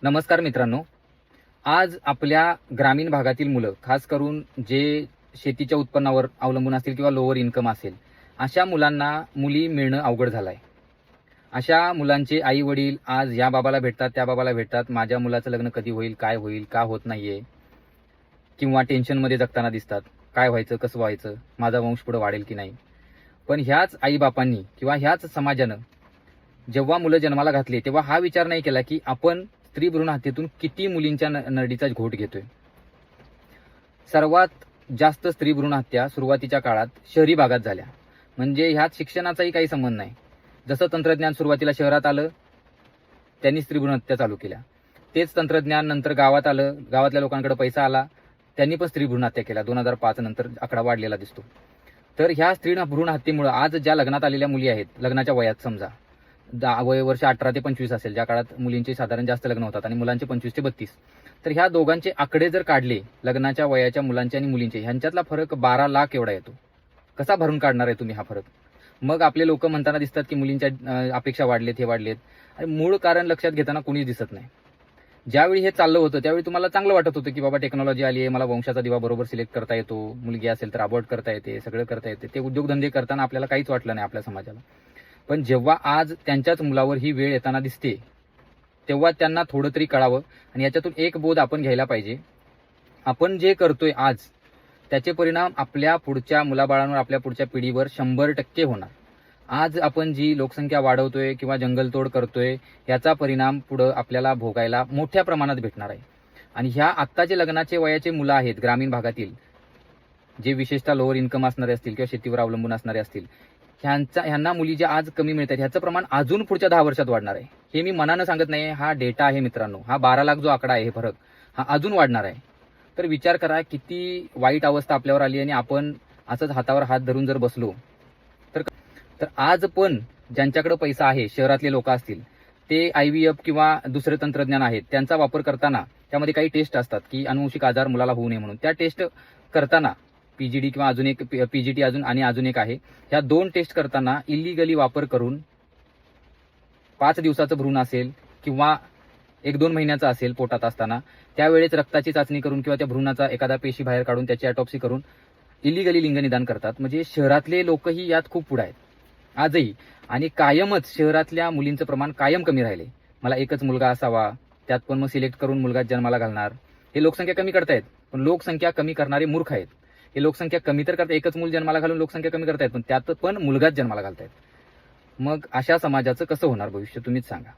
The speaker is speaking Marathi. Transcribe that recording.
नमस्कार मित्रांनो. आज आपल्या ग्रामीण भागातील मुलं, खास करून जे शेतीच्या उत्पन्नावर अवलंबून असतील किंवा लोअर इन्कम असेल, अशा मुलांना मुली मिळणं अवघड झालं आहे. अशा मुलांचे आई वडील आज या बाबाला भेटतात, त्या बाबाला भेटतात, माझ्या मुलाचं लग्न कधी होईल, काय होईल, का होत नाहीये, किंवा टेन्शनमध्ये जगताना दिसतात. काय व्हायचं, कसं व्हायचं, माझा वंश पुढे वाढेल की नाही. पण ह्याच आईबापांनी किंवा ह्याच समाजानं जेव्हा मुलं जन्माला घातली तेव्हा हा विचार नाही केला की आपण स्त्री भ्रूण हत्येतून किती मुलींच्या नरडीचा घोट घेतोय. सर्वात जास्त स्त्री भ्रूण हत्या सुरुवातीच्या काळात शहरी भागात झाल्या. म्हणजे ह्यात शिक्षणाचाही काही संबंध नाही. जसं तंत्रज्ञान सुरुवातीला शहरात आलं, त्यांनी स्त्री भ्रूण हत्या चालू केल्या. तेच तंत्रज्ञान नंतर गावात आलं, गावातल्या लोकांकडे पैसा आला, त्यांनी पण स्त्री भ्रूण हत्या केल्या. 2005 नंतर आकडा वाढलेला दिसतो. तर ह्या स्त्री भ्रूण हत्येमुळे आज ज्या लग्नात आलेल्या मुली आहेत, लग्नाच्या वयात समजा वय वर्ष 18 ते 25 असेल, ज्या काळात मुलींचे साधारण जास्त लग्न होतात आणि मुलांचे 25 ते 32, तर ह्या दोघांचे आकडे जर काढले, लग्नाच्या वयाच्या मुलांचे आणि मुलींचे, ह्यांच्यातला फरक 12 लाख एवढा येतो. कसा भरून काढणार आहे तुम्ही हा फरक? मग आपले लोक म्हणताना दिसतात की मुलींच्या अपेक्षा वाढलेत, हे वाढलेत, आणि मूळ कारण लक्षात घेताना कुणीच दिसत नाही. ज्यावेळी हे चाललं होतं त्यावेळी तुम्हाला चांगलं वाटत होतं की बाबा टेक्नॉलॉजी आली आहे, मला वंशाचा दिवा बरोबर सिलेक्ट करता येतो, मुलगी असेल तर अबॉर्ट करता येते, सगळं करता येते. ते उद्योगधंदे करताना आपल्याला काहीच वाटलं नाही आपल्या समाजाला. पण जेव्हा आज त्यांच्याच मुलावर ही वेळ येताना दिसते, तेव्हा त्यांना थोडं तरी कळावं. आणि याच्यातून एक बोध आपण घ्यायला पाहिजे. आपण जे करतोय आज, त्याचे परिणाम आपल्या पुढच्या मुलाबाळांवर, आपल्या पुढच्या पिढीवर 100% होणार. आज आपण जी लोकसंख्या वाढवतोय किंवा जंगलतोड करतोय, याचा परिणाम पुढं आपल्याला भोगायला मोठ्या प्रमाणात भेटणार आहे. आणि ह्या आत्ताचे लग्नाचे वयाचे मुलं आहेत ग्रामीण भागातील, जे विशेषतः लोअर इन्कम असणारे असतील किंवा शेतीवर अवलंबून असणारे असतील, ह्यांना मुली ज्या आज कमी मिळतात, ह्याचं प्रमाण अजून पुढच्या 10 वर्षात वाढणार आहे. हे मी मनानं सांगत नाही, हा डेटा आहे मित्रांनो. हा 12 लाख जो आकडा आहे, हे फरक हा अजून वाढणार आहे. तर विचार करा किती वाईट अवस्था आपल्यावर आली. आणि आपण असंच हातावर हात धरून जर बसलो तर आज पण ज्यांच्याकडे पैसा आहे, शहरातले लोक असतील, ते IVF किंवा दुसरे तंत्रज्ञान आहेत, त्यांचा वापर करताना त्यामध्ये काही टेस्ट असतात की अनुवंशिक आजार मुलाला होऊ नये म्हणून. त्या टेस्ट करताना PGD किंवा अजून एक PGT अजून एक आहे, ह्या 2 टेस्ट करताना इलिगली वापर करून 5 दिवसाचं भ्रूण असेल किंवा 1-2 महिन्याचा असेल पोटात असताना, त्यावेळेस रक्ताची चाचणी करून किंवा त्या भ्रूणाचा एखादा पेशी बाहेर काढून त्याची ऑटोप्सी करून इलिगली लिंगनिदान करतात. म्हणजे शहरातले लोकही यात खूप पुढे आहेत आजही. आणि कायमच शहरातल्या मुलींचं प्रमाण कायम कमी राहिले. मला एकच मुलगा असावा, त्यात पण मग सिलेक्ट करून मुलगा जन्माला घालणार. हे लोकसंख्या कमी करतायत, पण लोकसंख्या कमी करणारे मूर्ख आहेत. हे लोकसंख्या कमी तर करतात, एकच मूल जन्माला घालून लोकसंख्या कमी करतायत, पण त्यात पण मुलगाच जन्माला घालतायत. मग अशा समाजाचं कसं होणार भविष्य, तुम्हीच सांगा.